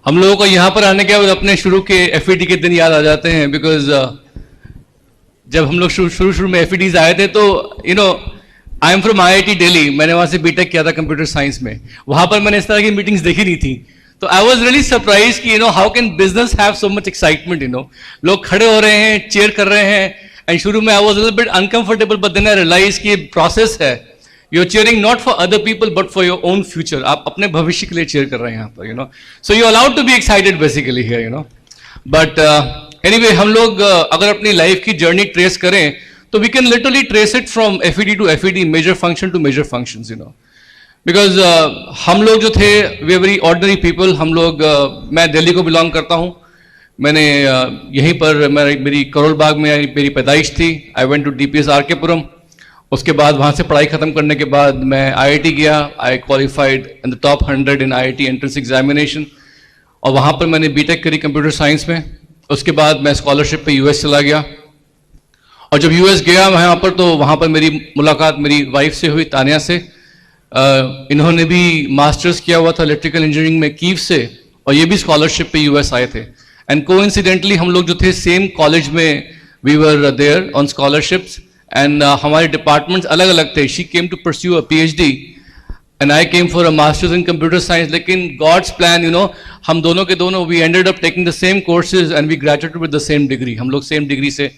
हम लोगों को यहाँ पर आने के बाद अपने शुरू के एफईडी के दिन याद आ जाते हैं, बिकॉज जब हम लोग शुरू में एफईडीज आए थे तो I am from IIT Delhi, मैंने वहाँ से बीटेक किया था कंप्यूटर साइंस में। वहाँ पर मैंने इस तरह की मीटिंग्स देखी नहीं थी, तो आई वॉज रियली सरप्राइज कि how can business have so much excitement. लोग खड़े हो रहे हैं, चेयर कर रहे हैं, एंड शुरू में I was little bit uncomfortable, but then I realise कि प्रोसेस है। You're cheering not for other people but for your own future. आप अपने भविष्य के लिए cheer कर रहे हैं यहाँ पर, So you're allowed to be excited basically here, But anyway, हम लोग अगर अपनी life की journey trace करें, तो we can literally trace it from FED to FED, major function to major functions, Because हम लोग जो थे, we are very ordinary people. हम लोग मैं दिल्ली को belong करता हूँ। मैंने यहीं पर मेरी करोल बाग में मेरी पैदाइश थी। I went to DPS RK-पुरम। उसके बाद वहाँ से पढ़ाई ख़त्म करने के बाद मैं IIT गया। आई qualified in the top 100 in IIT entrance examination, और वहाँ पर मैंने बीटेक करी कंप्यूटर साइंस में। उसके बाद मैं स्कॉलरशिप पे यूएस चला गया, और जब यूएस गया वहाँ पर तो वहाँ पर मेरी मुलाकात मेरी वाइफ से हुई, तानिया से। इन्होंने भी मास्टर्स किया हुआ था इलेक्ट्रिकल इंजीनियरिंग में कीव से, और ये भी स्कॉलरशिप पे यूएस आए थे। एंड कोइंसिडेंटली हम लोग जो थे सेम कॉलेज में, we were there on scholarships, and हमारे डिपार्टमेंट्स अलग अलग थे। She came to pursue a PhD and I came for a masters in computer science. लेकिन गॉड्स प्लान, हम दोनों के दोनों we ended up taking the same courses and we graduated with the same degree. हम लोग same degree से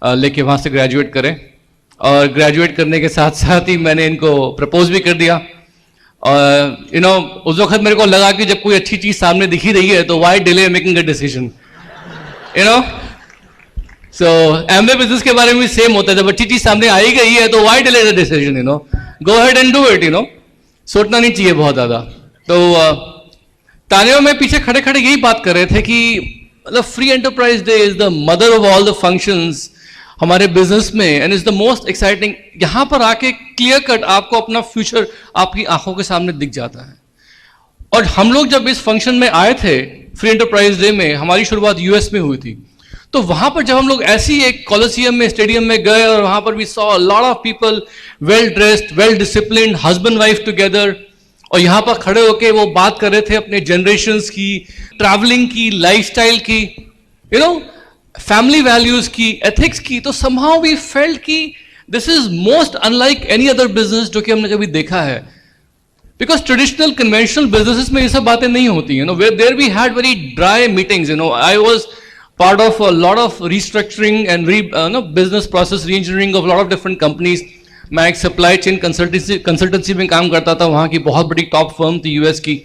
लेके वहाँ से ग्रेजुएट करें, और ग्रेजुएट करने के साथ साथ ही मैंने इनको प्रपोज भी कर दिया। और उस वक्त मेरे को लगा कि जब कोई अच्छी चीज़ सामने दिख ही रही है तो why delay making a decision, so Amway business के बारे में भी सेम होता है। जब अच्छी चीज सामने आई गई है तो why delay the decision, go ahead and do it, सोचना नहीं चाहिए बहुत ज्यादा। तो तानिया में पीछे खड़े खड़े यही बात कर रहे थे कि मतलब free enterprise day is the mother of all the functions हमारे बिजनेस में, and is the most exciting. यहां पर आके क्लियर कट आपको अपना फ्यूचर आपकी आंखों के सामने दिख जाता है। और हम लोग जब इस फंक्शन में आए थे फ्री एंटरप्राइज डे में, हमारी शुरुआत यूएस में हुई थी, तो वहां पर जब हम लोग ऐसी एक कॉलोसियम में स्टेडियम में गए, और वहां पर we saw a lot of people well dressed, well disciplined, husband wife together, और यहां पर खड़े होके वो बात कर रहे थे अपने जनरेशंस की, ट्रैवलिंग की, लाइफस्टाइल की, फैमिली वैल्यूज की, एथिक्स की। तो समहाउ वी फेल्ट कि this is most unlike any other business जो कि हमने कभी देखा है, बिकॉज ट्रेडिशनल कन्वेंशनल बिजनेसेस में ये सब बातें नहीं होती हैं। There we had very dry meetings, I was part of a lot of restructuring and business process re-engineering of a lot of different companies. मैं एक supply chain consultancy में काम करता था, वहाँ की बहुत बड़ी top firm थी US की,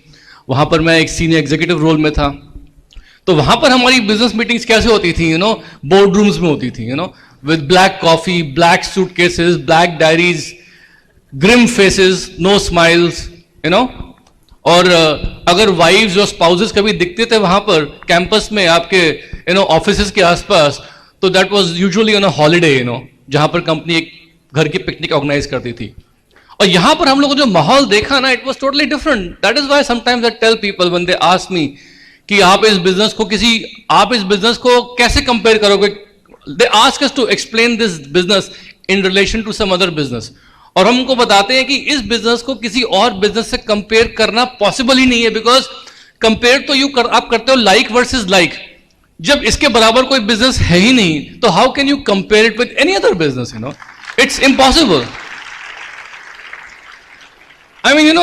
वहाँ पर मैं एक senior executive role में था। तो वहाँ पर हमारी business meetings कैसे होती थी, board rooms में होती थी, with black coffee, black suitcases, black diaries, grim faces, no smiles, और अगर वाइव्स और स्पाउसेस कभी दिखते थे वहां पर कैंपस में आपके ऑफिसेस के आसपास, तो that was usually on a holiday, जहां पर कंपनी एक घर की पिकनिक ऑर्गेनाइज करती थी। और यहां पर हम लोगों को जो माहौल देखा ना, it was totally different. That is why sometimes I tell people when they ask me कि आप इस बिजनेस को कैसे कंपेयर करोगे, they ask us to explain this business in relation to some other business, और हम उनको बताते हैं कि इस बिजनेस को किसी और बिजनेस से कंपेयर करना पॉसिबल ही नहीं है, बिकॉज कंपेयर तो आप करते हो लाइक वर्सेस लाइक। जब इसके बराबर कोई बिजनेस है ही नहीं, तो how can you compare it with any other business, it's impossible. I mean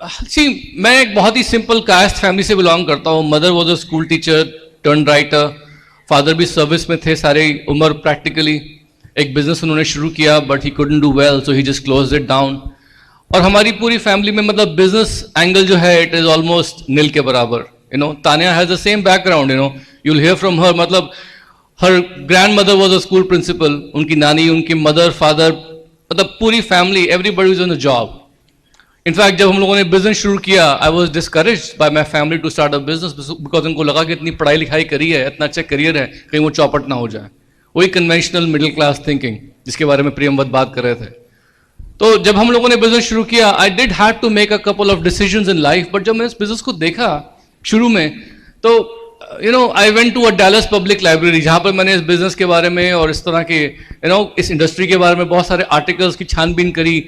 see, मैं एक बहुत ही सिंपल कास्ट फैमिली से बिलोंग करता हूँ। Mother was a school teacher turned writer, father भी सर्विस में थे सारी उम्र प्रैक्टिकली। एक बिजनेस उन्होंने शुरू किया, but he couldn't do well, so he just closed it down. और हमारी पूरी फैमिली में मतलब बिजनेस एंगल जो है, इट इज ऑलमोस्ट नील के बराबर। Tania has the same background, you will hear from her, मतलब her grandmother was a school principal, उनकी नानी, उनकी मदर, फादर, मतलब पूरी family, everybody is on a job. In fact जब हम लोगों ने बिजनेस शुरू किया, I was discouraged by my family to start a business, because उनको लगा कि इतनी पढ़ाई लिखाई करी है, इतना अच्छा करियर है, कहीं वो चौपट ना हो जाए। वही कन्वेंशनल मिडिल क्लास थिंकिंग जिसके बारे में प्रियमवत बात कर रहे थे। तो जब हम लोगों ने बिजनेस शुरू किया, I did had to make a couple of decisions in life, but जब मैंने इस बिजनेस को देखा शुरू में, तो I went to a Dallas public library, जहां पर मैंने इस बिजनेस के बारे में और इस तरह के इस इंडस्ट्री के बारे में बहुत सारे आर्टिकल्स की छानबीन करी,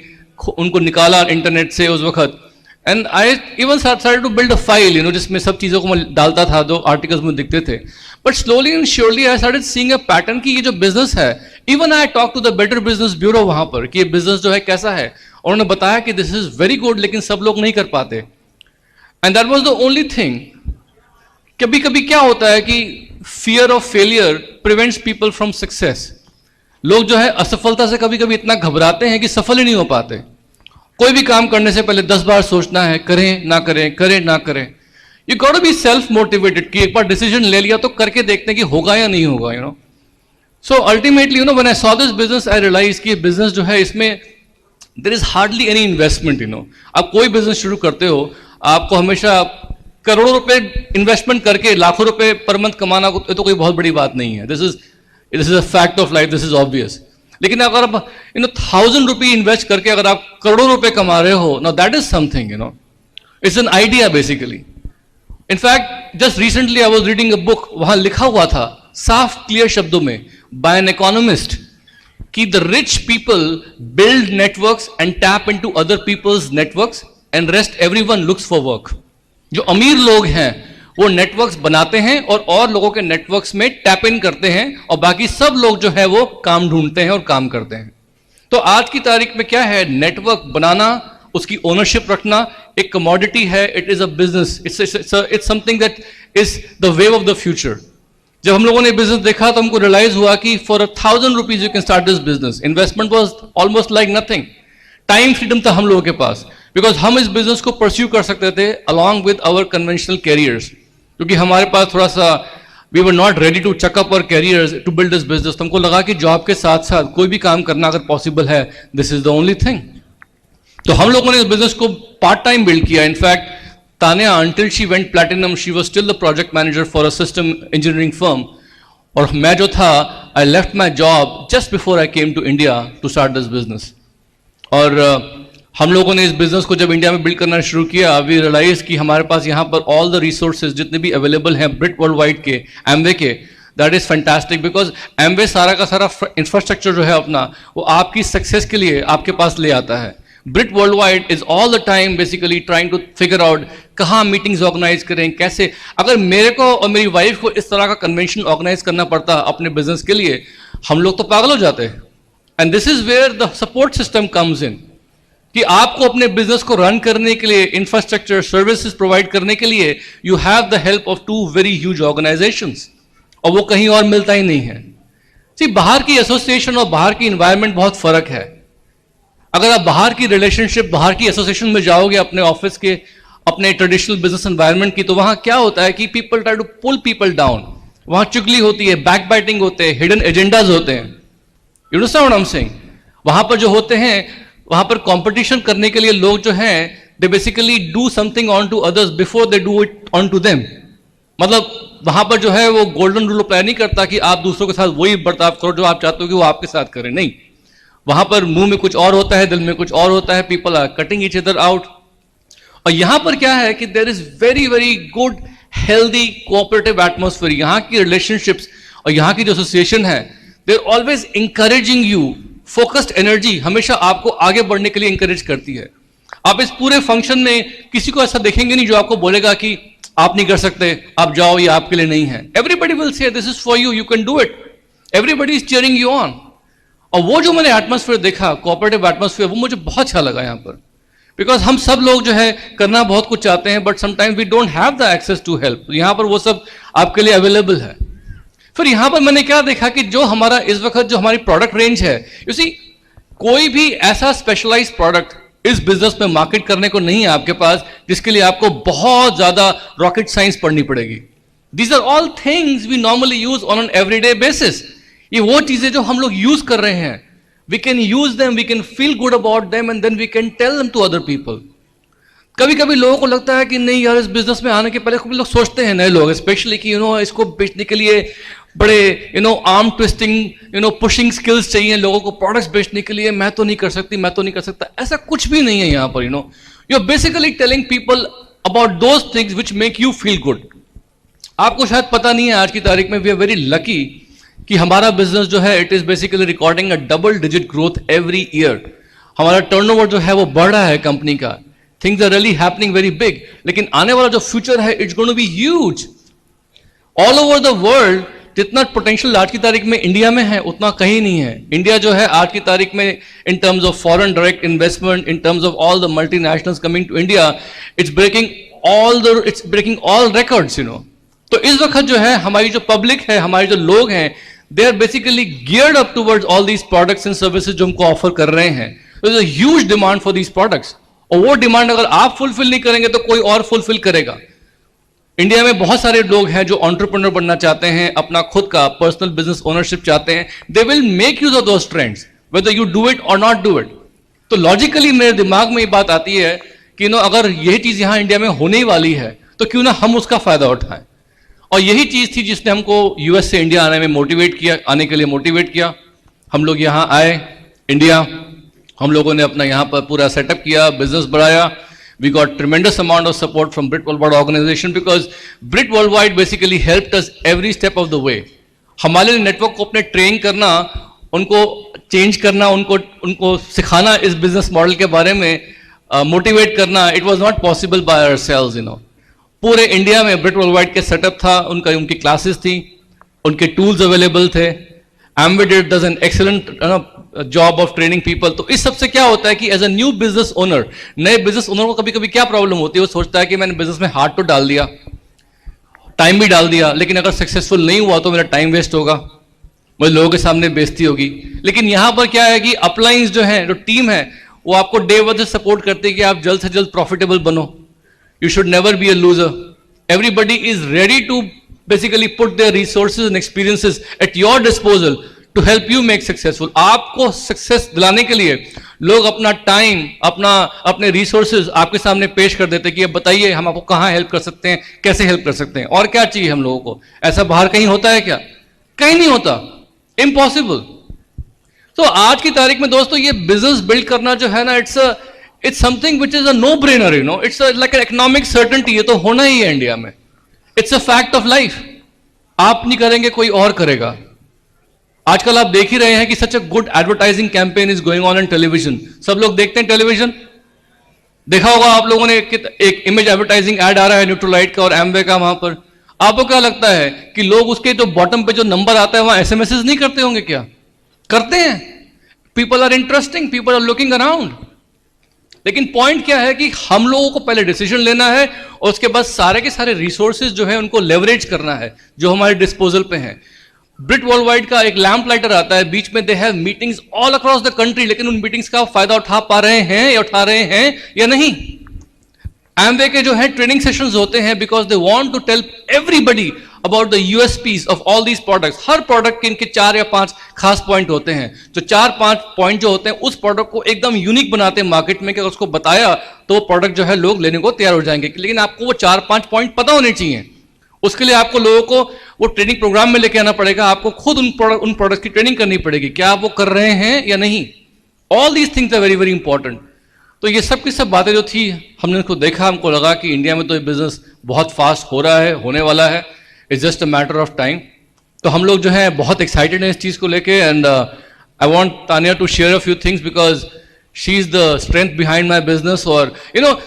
उनको निकाला इंटरनेट से उस वक्त, and I even started to build a file, जिसमें सब चीज़ों को मैं डालता था जो आर्टिकल्स में दिखते थे. But slowly and surely I started seeing a pattern कि ये जो बिजनेस है, even I talk to the Better Business Bureau वहां पर कि ये बिजनेस जो है कैसा है. और उन्होंने बताया कि दिस इज वेरी गुड, लेकिन सब लोग नहीं कर पाते. And that was the only thing. कभी कभी क्या होता है कि fear of failure prevents people from success. लोग जो है असफलता से कभी कभी इतना घबराते हैं कि सफल ही नहीं हो पाते. कोई भी काम करने से पहले 10 बार सोचना है, करें ना करें, करें ना करें. You got to be self motivated कि एक बार डिसीजन ले लिया तो करके देखते हैं कि होगा या नहीं होगा. So ultimately when I saw this business I realise कि बिजनेस जो है इसमें there is hardly any investment. आप कोई बिजनेस शुरू करते हो, आपको हमेशा करोड़ों रुपए इन्वेस्टमेंट करके लाखों रुपए पर मंथ कमाना तो कोई बहुत बड़ी बात नहीं है. This is a fact of life, this is obvious. लेकिन अगर आप 1,000 रुपये इन्वेस्ट करके अगर आप करोड़ों रुपए कमा रहे हो, now that is something. It's an idea basically. In fact just recently I was reading a book, वहां लिखा हुआ था साफ क्लियर शब्दों में बाय एन इकोनॉमिस्ट कि the rich people build networks and tap into other people's networks and rest everyone looks for work. जो अमीर लोग हैं वो नेटवर्क्स बनाते हैं और लोगों के नेटवर्क्स में टैप इन करते हैं, और बाकी सब लोग जो है वो काम ढूंढते हैं और काम करते हैं. तो आज की तारीख में क्या है, नेटवर्क बनाना, उसकी ओनरशिप रखना एक कमोडिटी है. It is a business, it's something that is the wave of the future. जब हम लोगों ने बिजनेस देखा तो हमको रियलाइज हुआ कि for 1,000 rupees you can start this business. Investment was almost like nothing. Time freedom था हम लोगों के पास, बिकॉज हम इस बिजनेस को परस्यू कर सकते थे along with our conventional careers. क्योंकि हमारे पास थोड़ा सा we were not ready to chuck up our careers to build this business. तो हमको लगा कि जॉब के साथ साथ कोई भी काम करना अगर पॉसिबल है, this is the only thing. तो हम लोगों ने इस बिजनेस को पार्ट टाइम बिल्ड किया. In fact Tania, until she went platinum, she was still the project manager for a system engineering firm. और मैं जो था, I left my job just before I came to India to start this business. और हम लोगों ने इस बिजनेस को जब इंडिया में बिल्ड करना शुरू किया, वी रियलाइज कि हमारे पास यहाँ पर ऑल द रिसोर्सेज जितने भी अवेलेबल हैं ब्रिट वर्ल्ड वाइड के, एमवे के, that is fantastic. Because Amway सारा का सारा इंफ्रास्ट्रक्चर जो है अपना, वो आपकी सक्सेस के लिए आपके पास ले आता है. Brit world wide is all the time basically trying to figure out कहाँ मीटिंग्स ऑर्गेनाइज करें, कैसे. अगर मेरे को और मेरी वाइफ को इस तरह का कन्वेंशन ऑर्गेनाइज करना पड़ता अपने बिजनेस के लिए, हम लोग तो पागल हो जाते हैं. And this is where the support system comes in, कि आपको अपने बिजनेस को रन करने के लिए, इंफ्रास्ट्रक्चर सर्विसेज प्रोवाइड करने के लिए, you have the help of 2 very huge organisations, और वो कहीं और मिलता ही नहीं है. बाहर की एसोसिएशन और बाहर की इन्वायरमेंट बहुत फर्क है. अगर आप बाहर की रिलेशनशिप, बाहर की एसोसिएशन में जाओगे अपने ऑफिस के, अपने ट्रेडिशनल बिजनेस एनवायरनमेंट की, तो वहां क्या होता है कि people try to pull people down. वहां चुगली होती है, बैक बाइटिंग होते हैं, हिडन एजेंडाज होते हैं. You understand what I am saying? वहां पर जो होते हैं, वहां पर कंपटीशन करने के लिए लोग जो हैं, they basically do something on to others before they do it on to them. मतलब वहां पर जो है वो गोल्डन रूल अप्लाई नहीं करता कि आप दूसरों के साथ वही बर्ताव करो जो आप चाहते हो कि वो आपके साथ करें. नहीं, वहां पर मुंह में कुछ और होता है, दिल में कुछ और होता है. People are cutting each other out. और यहां पर क्या है कि there is very very good healthy cooperative atmosphere. यहां की रिलेशनशिप्स और यहां की जो एसोसिएशन है, they are always encouraging you. Focused energy हमेशा आपको आगे बढ़ने के लिए इंकरेज करती है. आप इस पूरे फंक्शन में किसी को ऐसा देखेंगे नहीं जो आपको बोलेगा कि आप नहीं कर सकते, आप जाओ, ये आपके लिए नहीं है. Everybody will say this is for you, you can do it. Everybody is cheering you on. और वो जो मैंने एटमॉस्फेयर देखा, कोऑपरेटिव एटमॉस्फेयर, वो मुझे बहुत अच्छा लगा यहाँ पर. बिकॉज हम सब लोग जो है करना बहुत कुछ चाहते हैं, but sometimes we don't have the access to help. यहाँ पर वो सब आपके लिए अवेलेबल है. फिर यहाँ पर मैंने क्या देखा कि जो हमारा इस वक्त जो हमारी प्रोडक्ट रेंज है, यू सी, कोई भी ऐसा स्पेशलाइज्ड प्रोडक्ट इस बिजनेस में मार्केट करने को नहीं है आपके पास, जिसके लिए आपको बहुत ज्यादा रॉकेट साइंस पढ़नी पड़ेगी. These are all things we normally use on an everyday basis. ये वो चीजें जो हम लोग यूज कर रहे हैं, we can use them, we can feel good about them, and then we can tell them to other people. कभी कभी लोगों को लगता है कि नहीं यार, इस बिजनेस में आने के पहले लोग सोचते हैं, नए लोग स्पेशली, कि इसको बेचने के लिए बड़े आर्म ट्विस्टिंग पुशिंग स्किल्स चाहिए लोगों को प्रोडक्ट्स बेचने के लिए. मैं तो नहीं कर सकती, मैं तो नहीं कर सकता. ऐसा कुछ भी नहीं है यहाँ पर. You are basically telling people about those things which make you feel good. आपको शायद पता नहीं है, आज की तारीख में वी आर वेरी लकी कि हमारा बिजनेस जो है, it is basically recording a double digit growth every year. हमारा टर्नओवर जो है वो बढ़ रहा है कंपनी का things are really happening very big. लेकिन आने वाला जो फ्यूचर है, it's going to be huge all over the world. जितना पोटेंशियल आज की तारीख में इंडिया में है उतना कहीं नहीं है। इंडिया जो है आज की तारीख में in terms of foreign direct investment, in terms of all the multinationals coming to India, it's breaking all records, you know. तो इस वक्त जो है हमारी जो पब्लिक है, हमारे जो लोग हैं, they are basically geared up towards all these products and services जो हमको ऑफर कर रहे हैं। There is a huge demand for these products, और वो डिमांड अगर आप फुलफिल नहीं करेंगे तो कोई और फुलफिल करेगा। इंडिया में बहुत सारे लोग हैं जो एंटरप्रेन्योर बनना चाहते हैं, अपना खुद का पर्सनल बिजनेस ओनरशिप चाहते हैं। They will make use of those trends whether you do it और नॉट डू इट। तो लॉजिकली मेरे दिमाग में ये बात आती है कि नो, अगर यही चीज यहां इंडिया में होने वाली है तो क्यों ना हम उसका फायदा उठाएं। और यही चीज थी जिसने हमको यूएस से इंडिया आने के लिए मोटिवेट किया। हम लोग यहाँ आए इंडिया, हम लोगों ने अपना यहाँ पर पूरा सेटअप किया, बिजनेस बढ़ाया। We got tremendous amount of support from Brit Worldwide organization because Brit Worldwide basically helped us every step of the way. हमारे नेटवर्क को अपने ट्रेन करना, उनको चेंज करना, उनको सिखाना इस बिजनेस मॉडल के बारे में, मोटिवेट करना, it was not possible by ourselves, you know. पूरे इंडिया में ब्रिट वर्ल्डवाइड के सेटअप था, उनकी क्लासेस थी, उनके टूल्स अवेलेबल थे। Ambidit does an excellent job of training people. तो इस सबसे क्या होता है कि as a new business owner, नए बिजनेस ओनर को कभी कभी क्या प्रॉब्लम होती है, वो सोचता है कि मैंने बिजनेस में हाथ तो डाल दिया, टाइम भी डाल दिया, लेकिन अगर सक्सेसफुल नहीं हुआ तो मेरा टाइम वेस्ट होगा, मुझे लोगों के सामने बेइज्जती होगी। लेकिन यहां पर क्या है कि अपलाइंस जो है, जो टीम है, वो आपको डे वन से सपोर्ट करते हैं कि आप जल्द से जल्द प्रॉफिटेबल बनो। You should never be a loser. Everybody is ready to basically put their resources and experiences at your disposal to help you make successful। आपको सक्सेस दिलाने के लिए लोग अपना टाइम, अपने रिसोर्सेज आपके सामने पेश कर देते हैं कि अब बताइए हम आपको कहां हेल्प कर सकते हैं, कैसे हेल्प कर सकते हैं, और क्या चाहिए हम लोगों को। ऐसा बाहर कहीं होता है क्या? कहीं नहीं होता, इम्पॉसिबल। तो आज की तारीख में दोस्तों ये बिजनेस बिल्ड करना जो है ना, it's something which is a no brainer, you know. It's like an economic certainty, ये तो होना ही है इंडिया में। It's a fact of life. आप नहीं करेंगे कोई और करेगा। आजकल आप देख ही रहे हैं कि such a good advertising campaign is going on in television. सब लोग देखते हैं टेलीविजन, देखा होगा आप लोगों ने, एक इमेज एडवर्टाइजिंग एड आ रहा है न्यूट्रोलाइट का और एमवे का। वहां पर आपको क्या लगता है कि लोग उसके जो बॉटम पे जो नंबर आता है वहां एसएमएस नहीं करते होंगे? क्या करते हैं? People are interesting, people are looking around. लेकिन पॉइंट क्या है कि हम लोगों को पहले डिसीजन लेना है और उसके बाद सारे के सारे रिसोर्सेज जो है उनको लेवरेज करना है जो हमारे डिस्पोजल पे हैं। ब्रिट वर्ल्डवाइड का एक लैंप लाइटर आता है, बीच में they have meetings all across the country, लेकिन उन मीटिंग्स का फायदा उठा पा रहे हैं या उठा रहे हैं या नहीं? एमवे के जो है ट्रेनिंग सेशंस होते हैं because they want to tell everybody about the USPs of all these products. हर प्रोडक्ट के इनके 4 या 5 खास पॉइंट होते हैं, जो 4-5 पॉइंट जो होते हैं उस प्रोडक्ट को एकदम यूनिक बनाते हैं मार्केट में, कि अगर उसको बताया तो वो प्रोडक्ट जो है लोग लेने को तैयार हो जाएंगे। लेकिन आपको वो 4-5 पॉइंट पता होने चाहिए। उसके लिए आपको लोगों को वो ट्रेनिंग प्रोग्राम में लेके आना पड़ेगा, आपको खुद उन प्रोडक्ट की ट्रेनिंग करनी पड़ेगी, क्या आप वो कर रहे हैं या नहीं। All these things are very very important. तो ये सब की सब बातें जो थी, हमने उसको देखा, हमको लगा कि इंडिया में तो ये बिजनेस बहुत फास्ट हो रहा है, होने वाला है, it's just a matter of time. तो हम लोग जो है बहुत एक्साइटेड हैं इस चीज को लेके। And I want Tania to share a few things because she is the strength behind my business. और यू नो,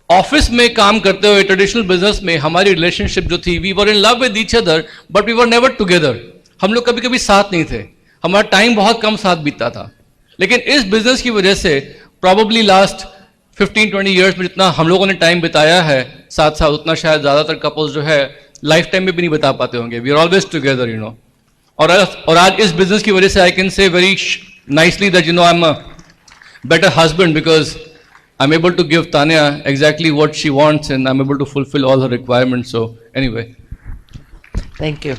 ऑफिस में काम करते हुए ट्रेडिशनल बिजनेस में हमारी रिलेशनशिप जो थी, we were in love with each other but we were never together. हम लोग कभी कभी साथ नहीं थे, हमारा टाइम बहुत कम साथ बीतता था। लेकिन इस बिजनेस की वजह से प्रॉबली लास्ट 15-20 ईयर्स में जितना हम लोगों ने टाइम बिताया है साथ साथ, उतना शायद ज्यादातर कपल्स जो है लाइफ टाइम में भी नहीं बता पाते होंगे। We are always together, you know. और आज इस बिजनेस की वजह से I can say very nicely that you know I am a better husband because I'm able to give Tanya exactly what she wants and I'm able to fulfill all her requirements. So anyway. Thank you.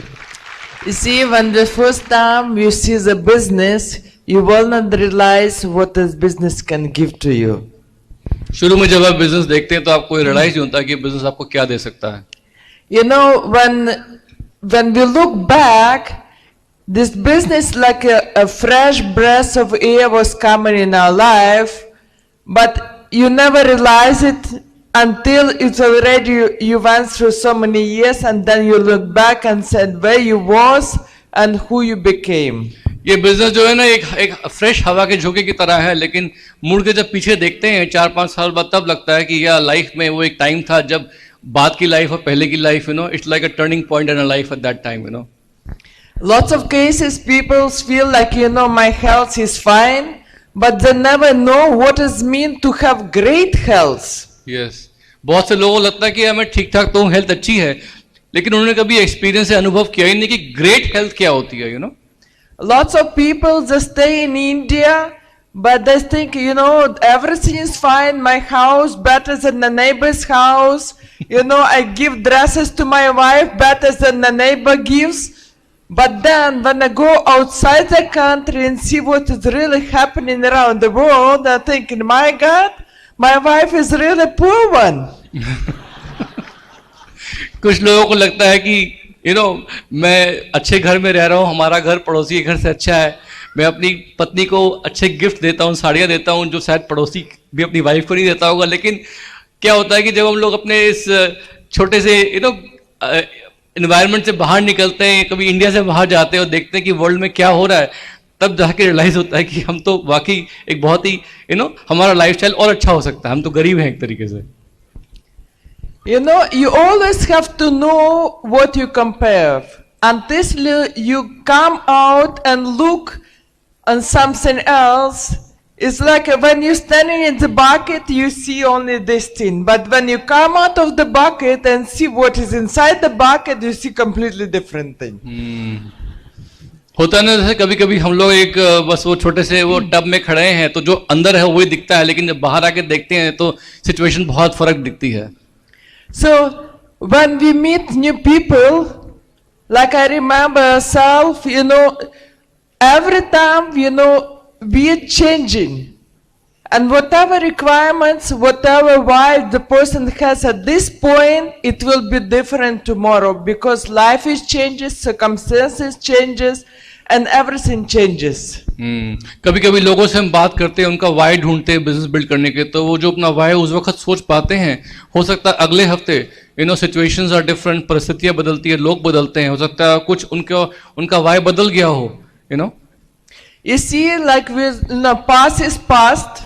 You see, when the first time you see the business, you will not realize what this business can give to you. शुरू में जब आप business देखते हैं तो आपको ये realise नहीं होता कि बिजनेस आपको क्या दे सकता है। You know, when we look back, this business like a fresh breath of air was coming in our life, but you never realize it until it's already, you went through so many years and then you look back and said where you was and who you became. ये business जो है ना एक fresh हवा के झोंके की तरह है, लेकिन मुड़ के जब पीछे देखते हैं 4-5 साल बाद तब लगता है कि यार लाइफ में वो एक टाइम था जब बाद की लाइफ और पहले की life, it's like a turning point in a life at that time. Lots of cases people feel like, my health is fine, but they never know what it means to have great health. Yes. बहुत से लोगों को लगता है कि यार मैं ठीक ठाक तो हूँ, हेल्थ अच्छी है, लेकिन उन्होंने कभी एक्सपीरियंस से अनुभव किया ही नहीं कि ग्रेट हेल्थ क्या होती है. Lots of people just stay in India, but they think, everything is fine, my house better than the neighbor's house, I give dresses to my wife better than the neighbor gives. But then when I go outside the country and see what is really happening around the world, I think, my God, my wife is really a poor one. कुछ लोगों को लगता है कि मैं अच्छे घर में रह रहा हूँ, हमारा घर पड़ोसी के घर से अच्छा है, मैं अपनी पत्नी को अच्छे गिफ्ट देता हूँ, साड़ियाँ देता हूँ, जो शायद पड़ोसी भी अपनी वाइफ को नहीं देता होगा. लेकिन क्या होता है कि जब हम लोग अपने इस छोटे से एनवायरनमेंट से बाहर निकलते हैं, कभी इंडिया से बाहर जाते हैं और देखते हैं कि वर्ल्ड में क्या हो रहा है, तब जाके रियलाइज होता है कि हम तो वाकई एक बहुत ही हमारा लाइफस्टाइल और अच्छा हो सकता है, हम तो गरीब हैं एक तरीके से. You always have to know what you compare. Until you come out and look on something else, it's like when you're standing in the bucket, you see only this thing. But when you come out of the bucket and see what is inside the bucket, you see completely different thing. होता है ना, जैसे कभी कभी हम लोग एक बस वो छोटे से वो टब में खड़े हैं तो जो अंदर है वही दिखता है, लेकिन जब बाहर आके देखते हैं तो सिचुएशन बहुत फर्क दिखती है. So when we meet new people, like I remember myself, every time, we are changing. And whatever requirements, whatever why the person has at this point, it will be different tomorrow because life is changes, circumstances changes, and everything changes. कभी कभी लोगों से हम बात करते हैं, उनका Y ढूंढते हैं बिजनेस बिल्ड करने के, तो वो जो अपना वाई उस वक्त सोच पाते हैं, हो सकता है अगले हफ्ते सिचुएशंस आर डिफरेंट, परिस्थितियां बदलती है, लोग बदलते हैं, हो सकता है कुछ उनका वाई बदल गया हो. You see, like past is past,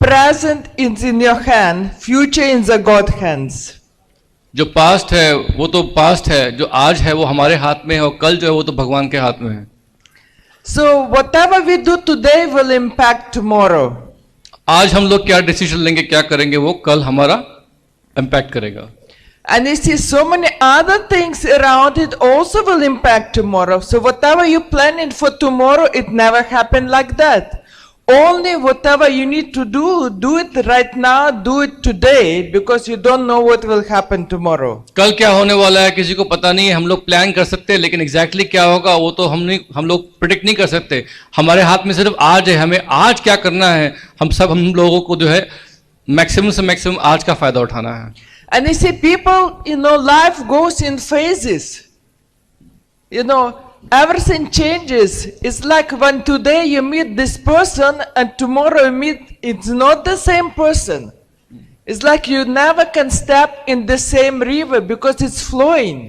present is in your hand, future in the God hands. जो पास्ट है वो तो पास्ट है, जो आज है वो हमारे हाथ में है, और कल जो है वो तो भगवान के हाथ में है. So whatever we do today will impact tomorrow. आज हम लोग क्या डिसीजन लेंगे, क्या करेंगे, वो कल हमारा इम्पैक्ट करेगा. And you see so many other things around it also will impact tomorrow. So whatever you planning for tomorrow, it never happen like that. Only whatever you need to do it right now, do it today, because you don't know what will happen tomorrow. कल क्या होने वाला है किसी को पता नहीं है. हम लोग प्लान कर सकते हैं, लेकिन एग्जैक्टली क्या होगा वो तो हम लोग प्रिडिक्ट नहीं कर सकते. हमारे हाथ में सिर्फ आज है, हमें आज क्या करना है. हम लोगों को जो है मैक्सिमम से मैक्सिमम आज का फायदा उठाना है. And you see people, life goes in phases. Everything changes. It's like when today you meet this person and tomorrow you meet, it's not the same person. It's like you never can step in the same river because it's flowing.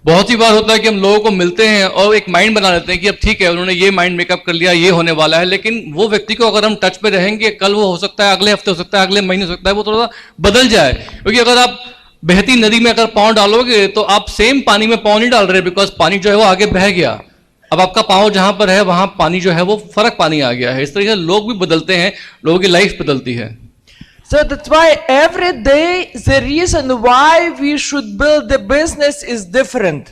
बहुत ही बार होता है कि हम लोगों को मिलते हैं और एक माइंड बना लेते हैं कि अब ठीक है, उन्होंने ये माइंड मेकअप कर लिया, ये होने वाला है, लेकिन वो व्यक्ति को अगर हम टच पे रहेंगे, कल वो हो सकता है, अगले हफ्ते हो सकता है, अगले महीने हो सकता है वो थोड़ा सा बदल जाए. क्योंकि अगर आप बहती नदी में अगर पाँव डालोगे तो आप सेम पानी में पाँव नहीं डाल रहे, बिकॉज पानी जो है वो आगे बह गया. अब आपका पाँव जहां पर है वहां पानी जो है वो फर्क पानी आ गया है. इस तरीके से लोग भी बदलते हैं, लोगों की लाइफ बदलती है. So that's why every day the reason why we should build the business is different.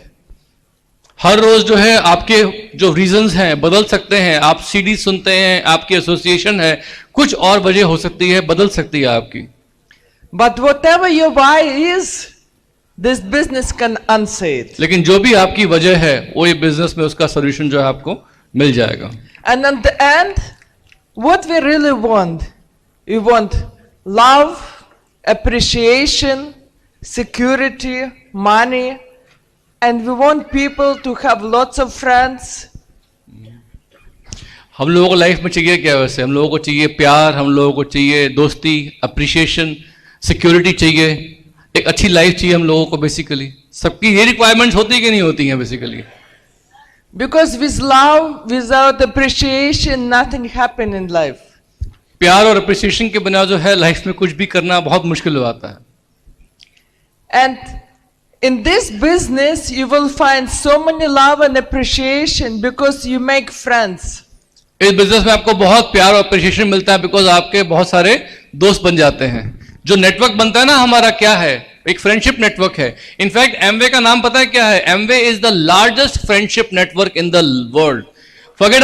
हर रोज जो है आपके जो रीजंस हैं बदल सकते हैं. आप सीडी सुनते हैं, आपकी एसोसिएशन है, कुछ और वजह हो सकती है, बदल सकती है आपकी. But whatever your why is, this business can answer it. लेकिन जो भी आपकी वजह है वो ये बिजनेस में उसका सोल्यूशन जो है आपको मिल जाएगा. And at the end, what we really want, we want love, appreciation, security, money, and we want people to have lots of friends. हम लोगों को लाइफ में चाहिए क्या? वैसे हम लोगों को चाहिए प्यार, हम लोगों को चाहिए दोस्ती, अप्रिशिएशन, सिक्योरिटी चाहिए, एक अच्छी लाइफ चाहिए हम लोगों को. बेसिकली सबकी ये रिक्वायरमेंट्स होती कि नहीं होती हैं basically? Because with love, without appreciation, nothing happens in life. प्यार और अप्रिसिएशन के बिना जो है लाइफ में कुछ भी करना बहुत मुश्किल हो जाता है. And in this business, you will find so many love and appreciation because you make friends. इस बिजनेस में आपको बहुत प्यार और अप्रिसिएशन मिलता है बिकॉज आपके बहुत सारे दोस्त बन जाते हैं. जो नेटवर्क बनता है ना हमारा, क्या है? एक फ्रेंडशिप नेटवर्क है. इनफैक्ट एमवे का नाम पता है क्या है? Amway is the largest friendship network in the world. Forget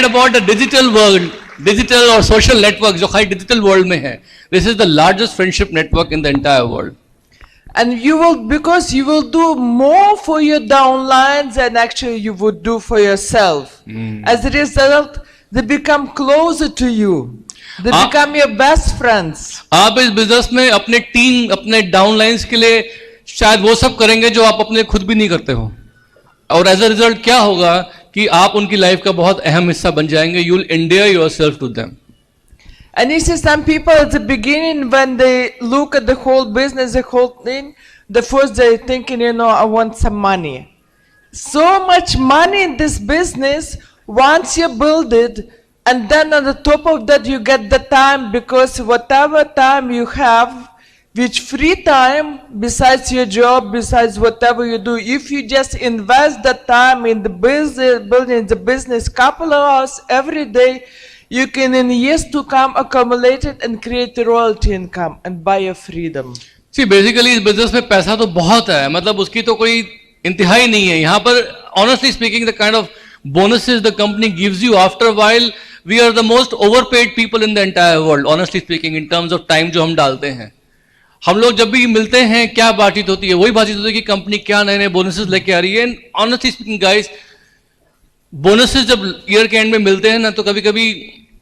about the digital world, digital और सोशल नेटवर्क जो खाली डिजिटल वर्ल्ड में है. This is the largest friendship network in the entire world. And you will, because you will do more for your downlines than actually you would do for yourself. As a result, they become closer to you. They become your best friends. आप इस business में अपने team, अपने downlines के लिए शायद वो सब करेंगे जो आप अपने खुद भी नहीं करते हो. और एज अ रिजल्ट क्या होगा कि आप उनकी लाइफ का बहुत अहम हिस्सा बन जाएंगे. You will endear yourself to them. And you see, some people at the beginning, when they look at the whole business, the whole thing, the first they're thinking, I want some money. So much money in this business, once you build it, and then on the top of that you get the time, because whatever time you have, which free time, besides your job, besides whatever you do, if you just invest the time in the business, building the business, couple of hours every day, you can in years to come accumulate it and create a royalty income and buy your freedom. See, basically इस business में पैसा तो बहुत है, मतलब उसकी तो कोई इंतहा नहीं है. यहाँ पर honestly speaking, the kind of bonuses the company gives you after a while, we are the most overpaid people in the entire world, honestly speaking, in terms of time जो हम डालते हैं. हम लोग जब भी मिलते हैं क्या बातचीत होती है? वही बातचीत होती है कि कंपनी क्या नए नए बोनसेस लेके आ रही है. And honestly speaking guys, bonuses जब ईयर के एंड में मिलते हैं ना, तो कभी कभी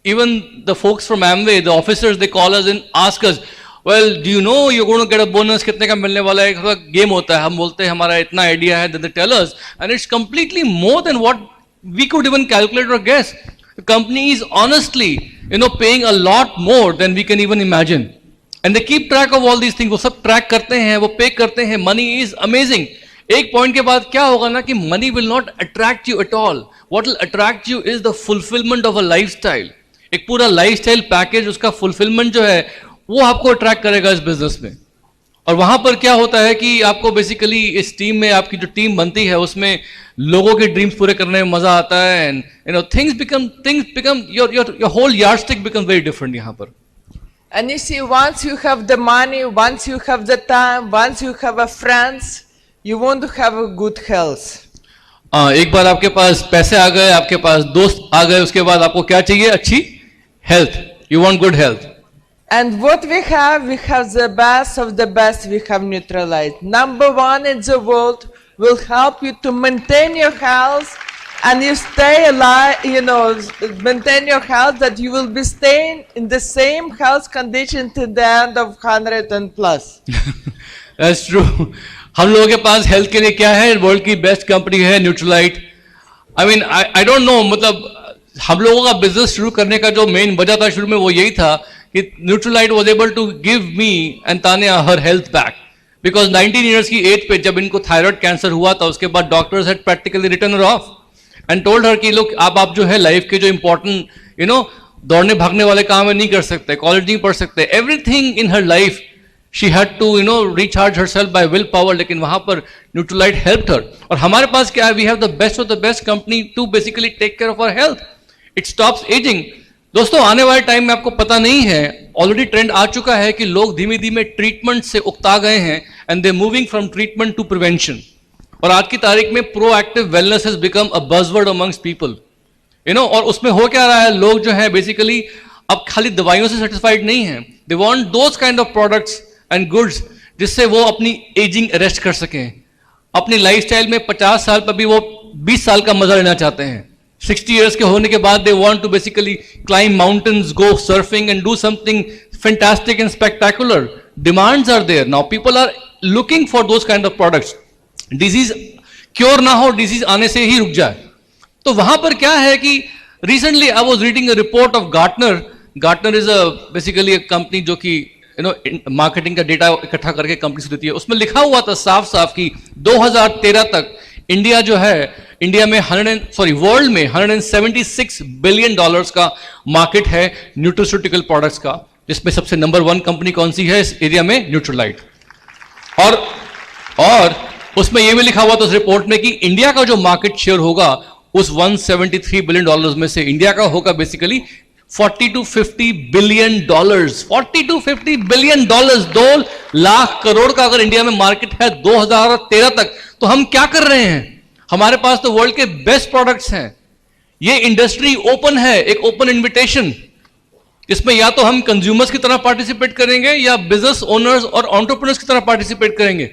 even the folks from Amway, the officers, they call us and ask us, well do you know you going to get a bonus, कितने का मिलने वाला है? एक गेम होता है, हम बोलते हैं हमारा इतना आइडिया है, they tell us and it's completely more than what we could even calculate और guess. The company is honestly paying a lot more than we can even imagine. And they keep track of all these things. वो सब track करते हैं, वो pay करते हैं. Money is amazing. एक point के बाद क्या होगा ना कि money will not attract you at all. What will attract you is the fulfilment of a lifestyle. एक पूरा लाइफस्टाइल पैकेज, उसका फुलफिलमेंट जो है वो आपको अट्रैक्ट करेगा इस बिजनेस में. और वहां पर क्या होता है कि आपको बेसिकली इस टीम में, आपकी जो टीम बनती है उसमें लोगों के ड्रीम्स पूरे करने में मजा आता है. And things become your whole yardstick become very different यहाँ पर. And you see, once you have the money, once you have the time, once you have a friends, you want to have a good health. एक बार आपके पास पैसे आ गए, आपके पास दोस्त आ गए, उसके बाद आपको क्या चाहिए? अच्छी health. You want good health. And what we have the best of the best. We have Neutralite. Number one in the world, will help you to maintain your health, and you stay alive, maintain your health, that you will be staying in the same health condition to the end of 100 and plus. That's true. हम लोगों के पास health के लिए क्या है? World की best company है Nutrilite. I mean I don't know, मतलब हम लोगों का बिजनेस शुरू करने का जो मेन वजह था शुरू में वो यही था कि Nutrilite was able to give me and Tania her health back. Because 19 years की एज पे जब इनको थायराइड कैंसर हुआ था, उसके बाद doctors had practically written her off and told her कि लोग आप जो है लाइफ के जो इंपॉर्टेंट दौड़ने भागने वाले काम है नहीं कर सकते, कॉलेज नहीं पढ़ सकते, everything in her life she had to recharge herself by will power. लेकिन वहां पर न्यूट्रलाइट हेल्प्ड हर. और हमारे पास क्या है? We have the best of the best company to basically take care of our health. It stops ageing. दोस्तों, आने वाले टाइम में आपको पता नहीं है, ऑलरेडी ट्रेंड आ चुका है कि लोग धीमे धीमे ट्रीटमेंट से उकता गए हैं and they moving from treatment to prevention. और आज की तारीख में proactive wellness has become a buzzword amongst people. और उसमें हो क्या रहा है? लोग जो है बेसिकली अब खाली दवाइयों से सेटिस्फाइड नहीं है. They want those kind of products and goods जिससे वो अपनी एजिंग अरेस्ट कर सकें. अपनी लाइफस्टाइल में 50 साल पर भी वो 20 साल का मजा लेना चाहते हैं. 60 years के होने के बाद they want to basically climb mountains, go surfing and do something fantastic and spectacular. Demands are there. Now people are looking for those kind of products. Disease cure ना हो, disease आने से ही रुक जाए. तो वहां पर क्या है कि recently I was reading a report of Gartner. Gartner is basically a company जो कि मार्केटिंग का डेटा इकट्ठा करके कंपनी से देती है. उसमें लिखा हुआ था साफ साफ कि 2013 तक इंडिया जो है, इंडिया में वर्ल्ड में $176 बिलियन का मार्केट है न्यूट्रास्यूटिकल प्रोडक्ट्स का, जिसमें सबसे नंबर 1 कंपनी कौन सी है इस एरिया में? न्यूट्रालाइट। और उसमें यह भी लिखा हुआ था उस रिपोर्ट में कि इंडिया का जो मार्केट शेयर होगा उस $173 बिलियन में से इंडिया का होगा basically $40 to 50 billion. $40 to 50 billion, 2 lakh crore का अगर इंडिया में मार्केट है 2013 तक, तो हम क्या कर रहे हैं? हमारे पास तो वर्ल्ड के बेस्ट प्रोडक्ट्स हैं। ये इंडस्ट्री ओपन है, एक ओपन इन्विटेशन। इसमें या तो हम कंज्यूमर्स की तरह पार्टिसिपेट करेंगे या बिजनेस ओनर्स और एंटरप्रेन्योर्स की तरह पार्टिसिपेट करेंगे।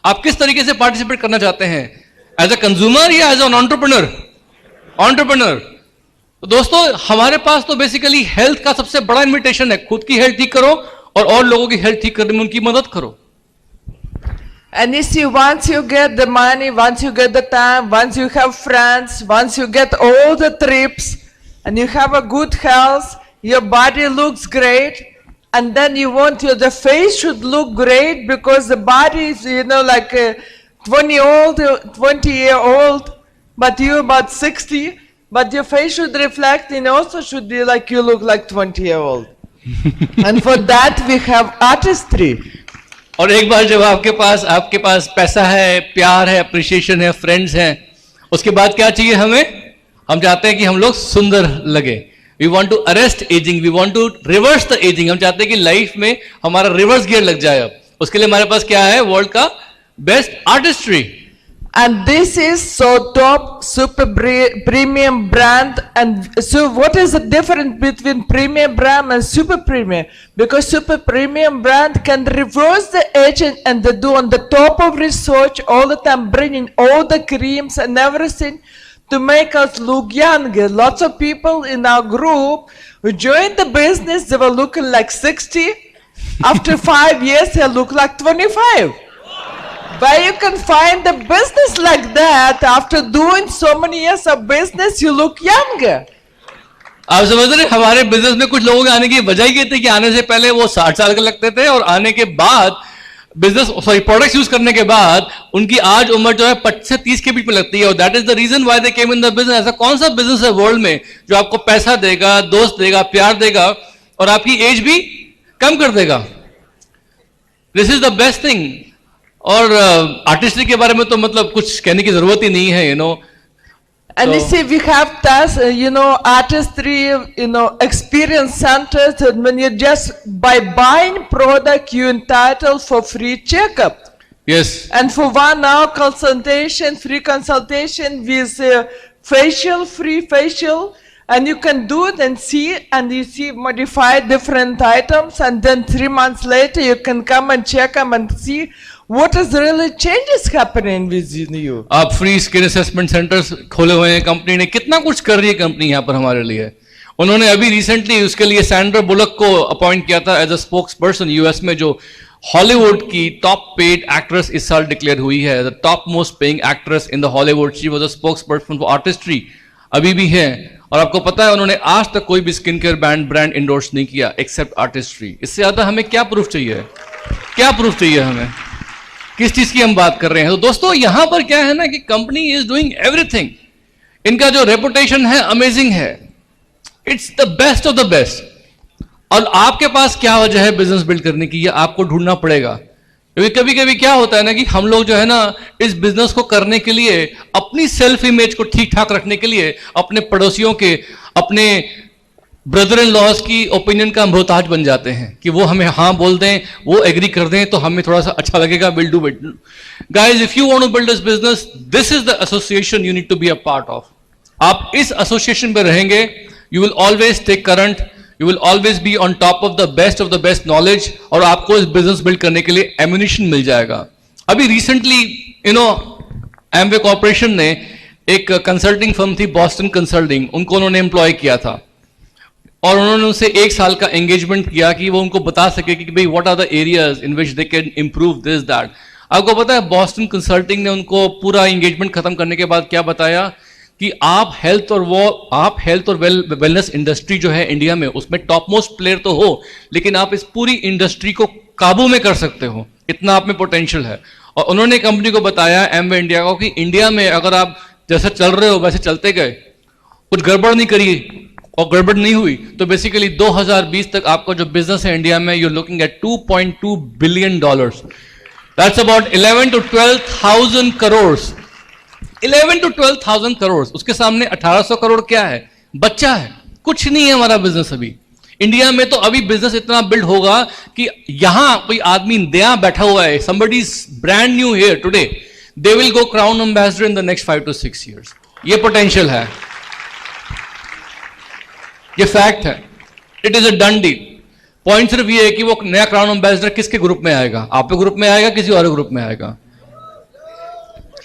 आप किस तरीके से पार्टिसिपेट करना चाहते हैं, एज अ कंज्यूमर या एज एन एंटरप्रेन्योर? तो दोस्तों, हमारे पास तो बेसिकली हेल्थ का सबसे बड़ा इन्विटेशन है। खुद की हेल्थ ठीक करो और लोगों की हेल्थ ठीक करने में उनकी मदद करो। And you see, once you get the money, once you get the time, once you have friends, once you get all the trips, and you have a good health, your body looks great, and then you want the face should look great because the body is, like 20-year-old, but you're about 60, but your face should reflect and also should be like you look like 20-year-old. And for that we have artistry. और एक बार जब आपके पास पैसा है, प्यार है, appreciation है, friends हैं, उसके बाद क्या चाहिए हमें? हम चाहते हैं कि हम लोग सुंदर लगे। We want to arrest ageing, we want to reverse the ageing. हम चाहते हैं कि लाइफ में हमारा रिवर्स गियर लग जाए। अब उसके लिए हमारे पास क्या है? वर्ल्ड का best artistry. And this is so top super premium brand. And so what is the difference between premium brand and super premium? Because super premium brand can reverse the aging and they do on the top of research all the time, bringing all the creams and everything to make us look younger. Lots of people in our group who joined the business, they were looking like 60. After 5 years, they look like 25. Where you can find a business like that, after doing so many years of business, you look younger. आप समझ रहे, हमारे business में कुछ लोगों के आने की वजह ये थी कि आने से पहले वो 60 साल के लगते थे और आने के बाद प्रोडक्ट्स यूज करने के बाद उनकी आज उम्र जो है 25 से 30 के बीच में लगती है। और that is the reason why they came in the business. ऐसा कौन सा बिजनेस है वर्ल्ड में जो आपको पैसा देगा, दोस्त देगा, प्यार देगा और आपकी एज भी कम कर देगा? This is the best thing. और आर्टिस्ट्री के बारे में तो मतलब कुछ कहने की जरूरत ही नहीं है, And you see, we have tasks, artistry, experience centers, and when you just, by buying product, you entitled for free checkup. Yes. And for 1 hour consultation, free consultation with free facial, and you can do it and you see modify different items, and then 3 months later, you can come and check them and see what is really changes happening within you. आप free skin assessment centres खोले हुए हैं, company ने कितना कुछ कर रही है कंपनी यहाँ पर हमारे लिए। उन्होंने अभी रिसेंटली उसके लिए सैंड्रा बुलक को अपॉइंट किया था as a spokesperson US में, जो हॉलीवुड की टॉप पेड एक्ट्रेस इस साल डिक्लेयर हुई है, the top most paying actress in the Hollywood. She was a spokes person for artistry, अभी भी है। और आपको पता है उन्होंने आज तक कोई भी स्किन केयर ब्रांड इंडोर्स नहीं किया एक्सेप्ट आर्टिस्ट्री। इससे ज्यादा हमें क्या प्रूफ चाहिए? क्या प्रूफ चाहिए हमें? किस चीज की हम बात कर रहे हैं? तो दोस्तों, यहां पर क्या है ना कि कंपनी इज डूइंग एवरीथिंग। इनका जो रेपुटेशन है अमेजिंग है, it's the best of the best. और आपके पास क्या वजह है बिजनेस बिल्ड करने की, ये आपको ढूंढना पड़ेगा। क्योंकि कभी कभी क्या होता है ना कि हम लोग जो है ना इस बिजनेस को करने के लिए, अपनी सेल्फ इमेज को ठीक ठाक रखने के लिए, अपने पड़ोसियों के, अपने ब्रदर इन लॉज की ओपिनियन का मोहताज बन जाते हैं कि वो हमें हाँ बोल दें, वो एग्री कर दें तो हमें थोड़ा सा अच्छा लगेगा, will do it. Guys, if you want to build this business, this is the association you need to be a part of. आप इस एसोसिएशन में रहेंगे, you will always stay current, you will always be on top of the best knowledge, और आपको इस business build करने के लिए एम्युनिशन मिल जाएगा। अभी रिसेंटली एमवे कॉर्पोरेशन ने एक कंसल्टिंग फर्म थी बॉस्टन कंसल्टिंग, उनको उन्होंने एम्प्लॉय किया था और उन्होंने उनसे 1 साल का एंगेजमेंट किया कि वो उनको बता सके कि भाई what are the areas in which they can improve this that. आपको पता है बॉस्टन कंसल्टिंग ने उनको पूरा एंगेजमेंट खत्म करने के बाद क्या बताया कि आप हेल्थ और वेलनेस इंडस्ट्री जो है इंडिया में, उसमें टॉप मोस्ट प्लेयर तो हो, लेकिन आप इस पूरी इंडस्ट्री को काबू में कर सकते हो, इतना आप में पोटेंशियल है। और उन्होंने कंपनी को बताया, एमवे इंडिया को, कि इंडिया में अगर आप जैसे चल रहे हो वैसे चलते गए, कुछ गड़बड़ नहीं करी और गड़बड़ नहीं हुई, तो बेसिकली 2020 तक आपका जो बिजनेस है इंडिया में, you are looking at $2.2 billion. That's about 11 to 12,000 crore. 11 to 12,000 crore. उसके सामने 1800 करोड़ क्या है? बच्चा है, कुछ नहीं है हमारा बिजनेस अभी। इंडिया में तो अभी बिजनेस इतना बिल्ड होगा कि यहां कोई आदमी नया बैठा हुआ है, somebody is brand new here today, they will go crown ambassador in the next 5 to 6 years। ये पोटेंशियल है, ये फैक्ट है, it is a done deal. Point सिर्फ ये है कि वो नया क्राउन एम्बेसडर किसके ग्रुप में आएगा? आपके ग्रुप में आएगा, किसी और ग्रुप में आएगा?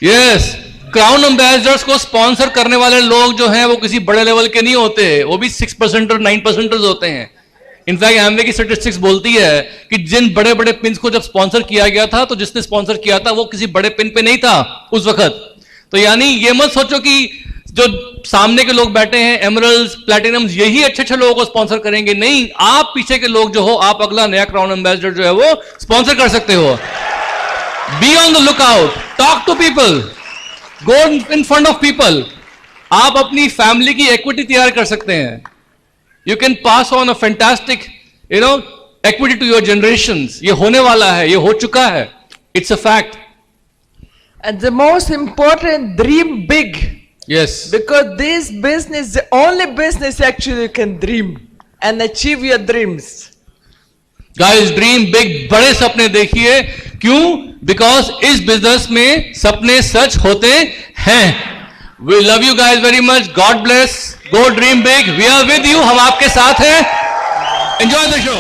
यस, क्राउन एम्बेसडर्स को स्पॉन्सर करने वाले लोग जो हैं वो किसी बड़े लेवल के नहीं होते, वो भी 6% और 9% होते हैं। इनफैक्ट एमवे की स्टैटिस्टिक्स बोलती है कि जिन बड़े बड़े पिन्स को जब स्पॉन्सर किया गया था, तो जिसने स्पॉन्सर किया था वो किसी बड़े पिन पे नहीं था उस वक्त। तो यानी ये मत सोचो कि जो सामने के लोग बैठे हैं, एमरल्ड्स, प्लैटिनम्स, यही अच्छे अच्छे लोगों को स्पॉन्सर करेंगे। नहीं, आप पीछे के लोग जो हो, आप अगला नया क्राउन एम्बेसडर जो है वो स्पॉन्सर कर सकते हो। Be on the lookout, talk to people, go in front of people. आप अपनी फैमिली की इक्विटी तैयार कर सकते हैं। You can pass on a fantastic equity to your generations. ये होने वाला है, ये हो चुका है, it's a fact. And the most important, dream big. Yes. Because this business, the only business actually you can dream and achieve your dreams. Guys, dream big, बड़े सपने देखिए। क्यों? Because इस बिजनेस में सपने सच होते हैं। We love you guys very much. God bless. Go dream big. We are with you. हम आपके साथ हैं। Enjoy the show.